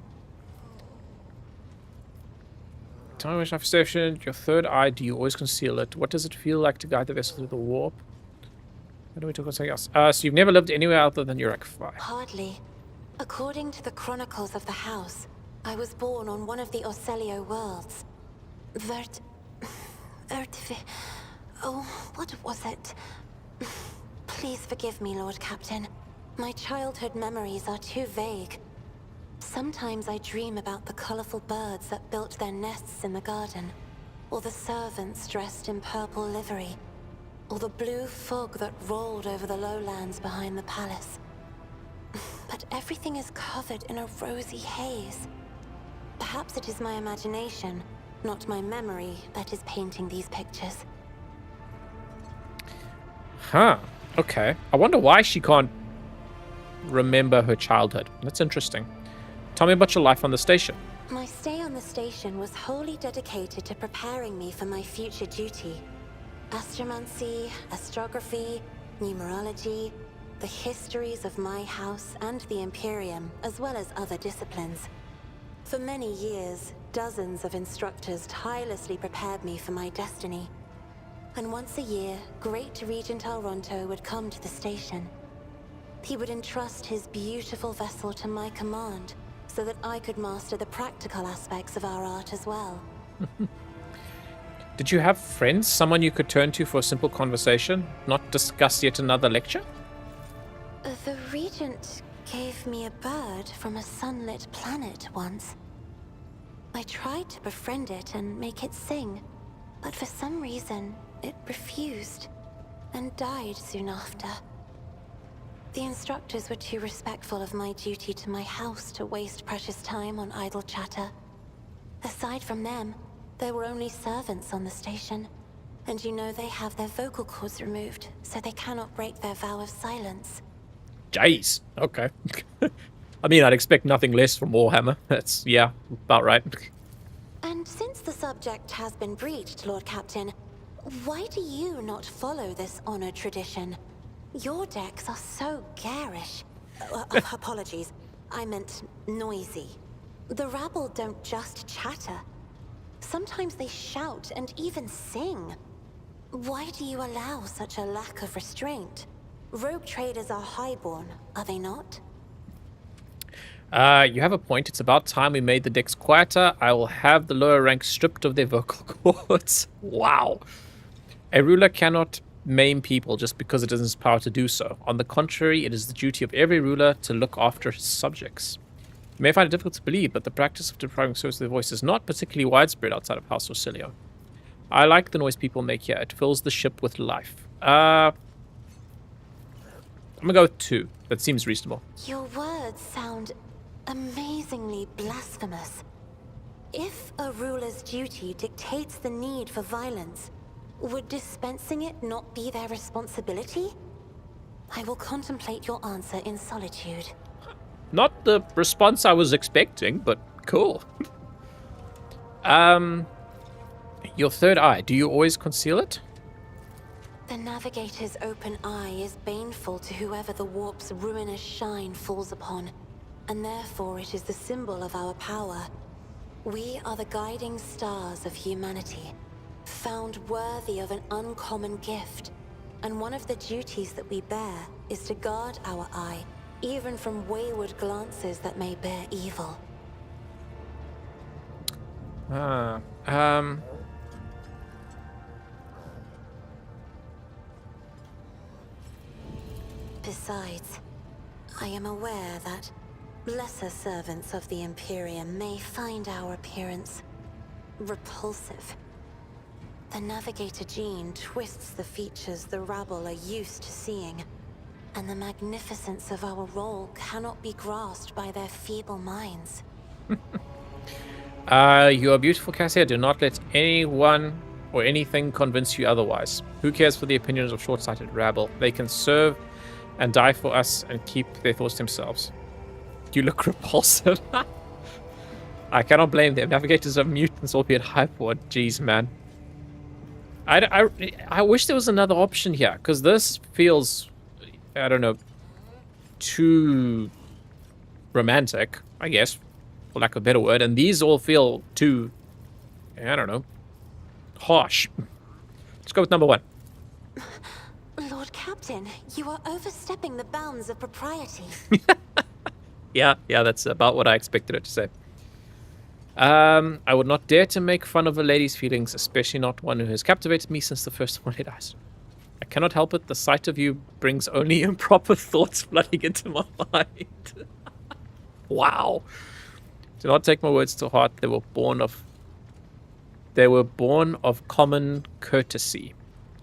Time wish life station. Your third eye, do you always conceal it? What does it feel like to guide the vessel through the warp? How do we talk about something else? So you've never lived anywhere other than Urek 5? Hardly. According to the chronicles of the house, I was born on one of the Orsilio worlds. Oh, what was it? Please forgive me, Lord Captain. My childhood memories are too vague. Sometimes I dream about the colorful birds that built their nests in the garden, or the servants dressed in purple livery, or the blue fog that rolled over the lowlands behind the palace. But everything is covered in a rosy haze. Perhaps it is my imagination, not my memory, that is painting these pictures. Huh. Okay. I wonder why she can't remember her childhood. That's interesting. Tell me about your life on the station. My stay on the station was wholly dedicated to preparing me for my future duty. Astromancy, astrography, numerology, the histories of my house and the Imperium, as well as other disciplines. For many years, dozens of instructors tirelessly prepared me for my destiny. And once a year, Great Regent Alronto would come to the station. He would entrust his beautiful vessel to my command, so that I could master the practical aspects of our art as well. Did you have friends? Someone you could turn to for a simple conversation? Not discuss yet another lecture? The Regent gave me a bird from a sunlit planet once. I tried to befriend it and make it sing, but for some reason, it refused and died soon after. The instructors were too respectful of my duty to my house to waste precious time on idle chatter. Aside from them, there were only servants on the station. And you know they have their vocal cords removed, so they cannot break their vow of silence. Jeez. Okay. I mean, I'd expect nothing less from Warhammer. That's, yeah, about right. And since the subject has been breached, Lord Captain, why do you not follow this honored tradition? Your decks are so garish. Apologies. I meant noisy. The rabble don't just chatter. Sometimes they shout and even sing. Why do you allow such a lack of restraint? Rogue traders are highborn, are they not? You have a point. It's about time we made the decks quieter. I will have the lower ranks stripped of their vocal cords. Wow. A ruler cannot maim people just because it is in his power to do so. On the contrary, it is the duty of every ruler to look after his subjects. You may find it difficult to believe, but the practice of depriving souls of their voice is not particularly widespread outside of House Orsilio. I like the noise people make here. It fills the ship with life. I'm gonna go with 2. That seems reasonable. Your words sound amazingly blasphemous. If a ruler's duty dictates the need for violence, would dispensing it not be their responsibility? I will contemplate your answer in solitude. Not the response I was expecting, but cool. Your third eye, do you always conceal it? The navigator's open eye is baneful to whoever the warp's ruinous shine falls upon, and therefore it is the symbol of our power. We are the guiding stars of humanity, found worthy of an uncommon gift, and one of the duties that we bear is to guard our eye, even from wayward glances that may bear evil. Besides, I am aware that lesser servants of the Imperium may find our appearance repulsive. The Navigator gene twists the features the rabble are used to seeing, and the magnificence of our role cannot be grasped by their feeble minds. You are beautiful, Cassia. Do not let anyone or anything convince you otherwise. Who cares for the opinions of short-sighted rabble? They can serve and die for us and keep their thoughts to themselves. You look repulsive. I cannot blame them. Navigators are mutants, albeit highborn. Jeez, man. I wish there was another option here, because this feels, I don't know, too romantic, I guess, for lack of a better word, and these all feel too, I don't know, harsh. Let's go with number 1. Lord Captain, you are overstepping the bounds of propriety. Yeah, that's about what I expected it to say. I would not dare to make fun of a lady's feelings, especially not one who has captivated me since the first time I laid eyes. I cannot help it. The sight of you brings only improper thoughts flooding into my mind. Wow. Do not take my words to heart. They were born of common courtesy.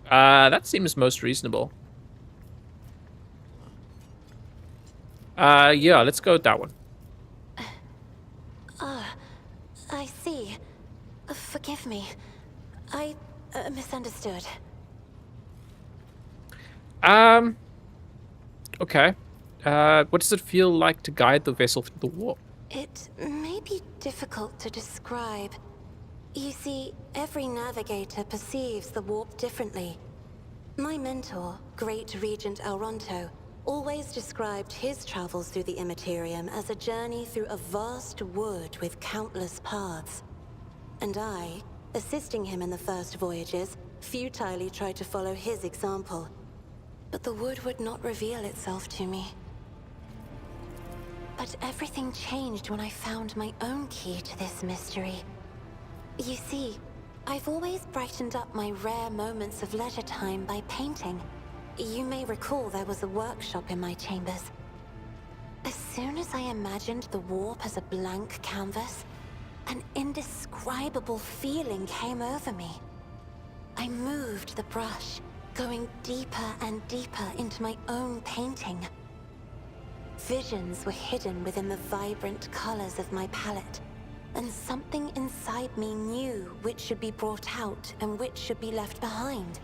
That seems most reasonable. Yeah, let's go with that one. I see. Forgive me. I misunderstood. Okay. What does it feel like to guide the vessel through the warp? It may be difficult to describe. You see, every navigator perceives the warp differently. My mentor, Great Regent Elronto, always described his travels through the Immaterium as a journey through a vast wood with countless paths. And I, assisting him in the first voyages, futilely tried to follow his example. But the wood would not reveal itself to me. But everything changed when I found my own key to this mystery. You see, I've always brightened up my rare moments of leisure time by painting. You may recall there was a workshop in my chambers. As soon as I imagined the warp as a blank canvas, an indescribable feeling came over me. I moved the brush, going deeper and deeper into my own painting. Visions were hidden within the vibrant colors of my palette, and something inside me knew which should be brought out and which should be left behind.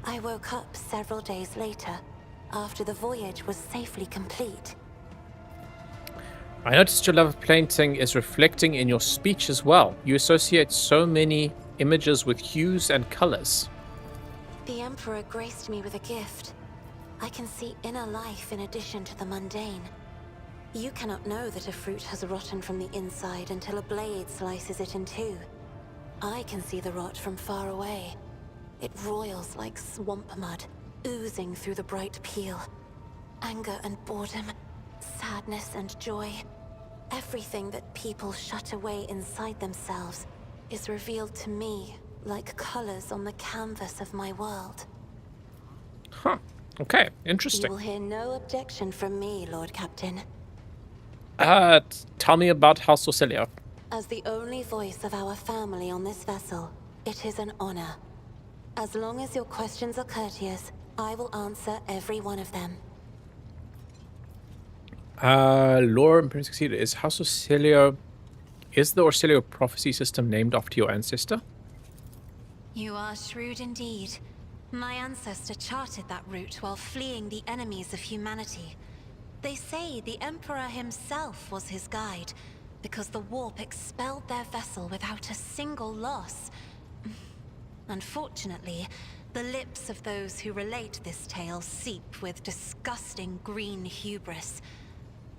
I woke up several days later, after the voyage was safely complete. I noticed your love of painting is reflecting in your speech as well. You associate so many images with hues and colors. The Emperor graced me with a gift. I can see inner life in addition to the mundane. You cannot know that a fruit has rotten from the inside until a blade slices it in two. I can see the rot from far away. It roils like swamp mud, oozing through the bright peel. Anger and boredom, sadness and joy. Everything that people shut away inside themselves is revealed to me like colors on the canvas of my world. Huh. Okay, You interesting. will hear no objection from me, Lord Captain. Tell me about House Orsilio. As the only voice of our family on this vessel, it is an honor. As long as your questions are courteous, I will answer every one of them. Lore and Prince Succeed is House Orsilio. Is the Orsilio prophecy system named after your ancestor? You are shrewd indeed. My ancestor charted that route while fleeing the enemies of humanity. They say the Emperor himself was his guide, because the warp expelled their vessel without a single loss. Unfortunately, the lips of those who relate this tale seep with disgusting green hubris.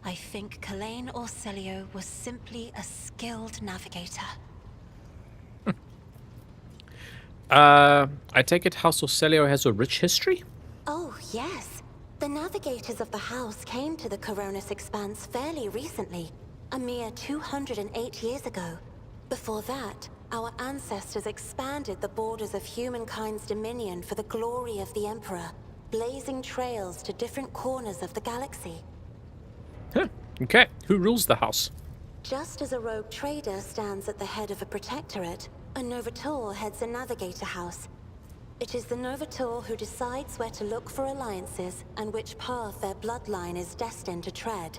I think Kalain Orsilio was simply a skilled navigator. I take it House Orsilio has a rich history? Oh, yes. The navigators of the house came to the Coronis Expanse fairly recently, a mere 208 years ago. Before that, our ancestors expanded the borders of humankind's dominion for the glory of the Emperor, blazing trails to different corners of the galaxy. Huh. Okay, who rules the house? Just as a rogue trader stands at the head of a protectorate, a Novator heads a navigator house. It is the Novator who decides where to look for alliances and which path their bloodline is destined to tread.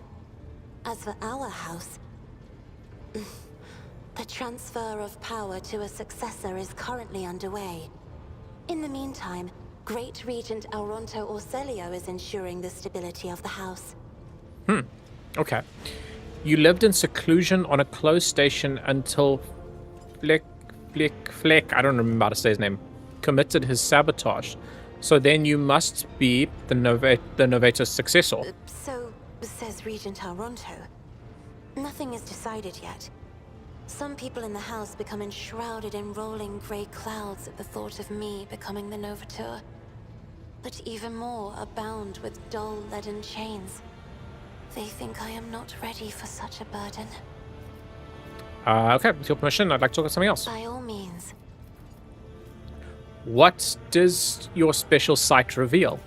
As for our house, the transfer of power to a successor is currently underway. In the meantime, Great Regent Auronto Orsilio is ensuring the stability of the house. Okay. You lived in seclusion on a closed station until Fleck, I don't remember how to say his name, committed his sabotage. So then you must be the Novator's successor. So, says Regent Auronto. Nothing is decided yet. Some people in the house become enshrouded in rolling grey clouds at the thought of me becoming the Novator. But even more are bound with dull leaden chains. They think I am not ready for such a burden. Okay, with your permission, I'd like to talk about something else. By all means. What does your special sight reveal?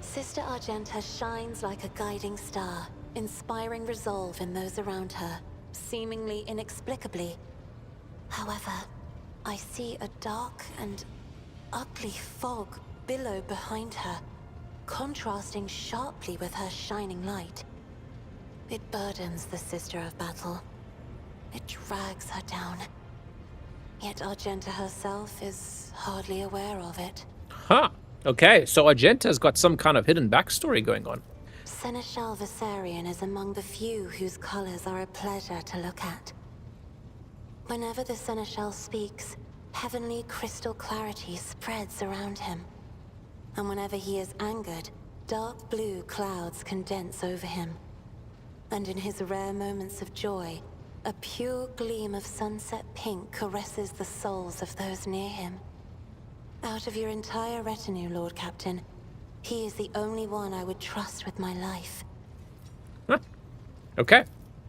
Sister Argenta shines like a guiding star, inspiring resolve in those around her, seemingly inexplicably. However, I see a dark and ugly fog billow behind her, contrasting sharply with her shining light. It burdens the Sister of Battle. It drags her down. Yet Argenta herself is hardly aware of it. Huh. Okay, so Argenta's got some kind of hidden backstory going on. Seneschal Viserion is among the few whose colors are a pleasure to look at. Whenever the Seneschal speaks, heavenly crystal clarity spreads around him. And whenever he is angered, dark blue clouds condense over him. And in his rare moments of joy, a pure gleam of sunset pink caresses the souls of those near him. Out of your entire retinue, Lord Captain, he is the only one I would trust with my life. Huh. Okay.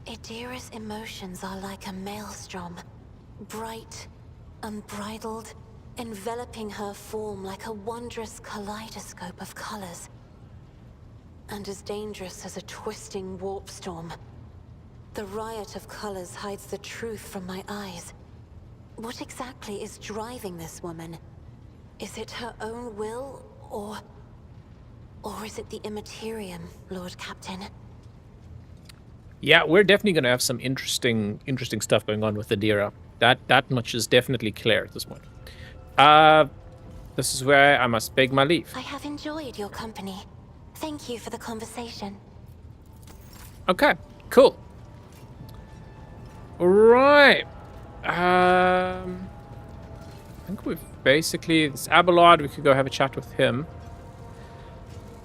Idira's emotions are like a maelstrom, bright, unbridled, enveloping her form like a wondrous kaleidoscope of colors. And as dangerous as a twisting warp storm. The riot of colors hides the truth from my eyes. What exactly is driving this woman? Is it her own will, or is it the Immaterium, Lord Captain? Yeah, we're definitely going to have some interesting stuff going on with Idira. That much is definitely clear at this point. This is where I must beg my leave. I have enjoyed your company. Thank you for the conversation. Okay, cool. Right. I think we've basically... It's Abelard, we could go have a chat with him.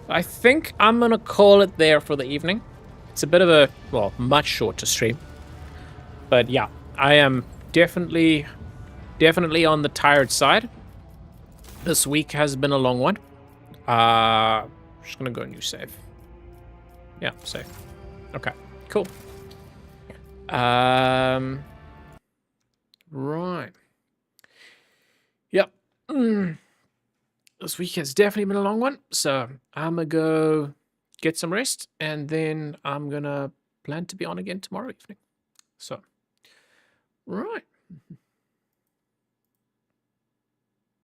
I think I'm going to call it there for the evening. It's a bit of a, well, much shorter stream. But yeah, I am definitely on the tired side. This week has been a long one. Just gonna go new save. Yeah, save. Okay, cool. Right. Yep. This week has definitely been a long one, so I'm gonna go get some rest, and then I'm gonna plan to be on again tomorrow evening. So, right.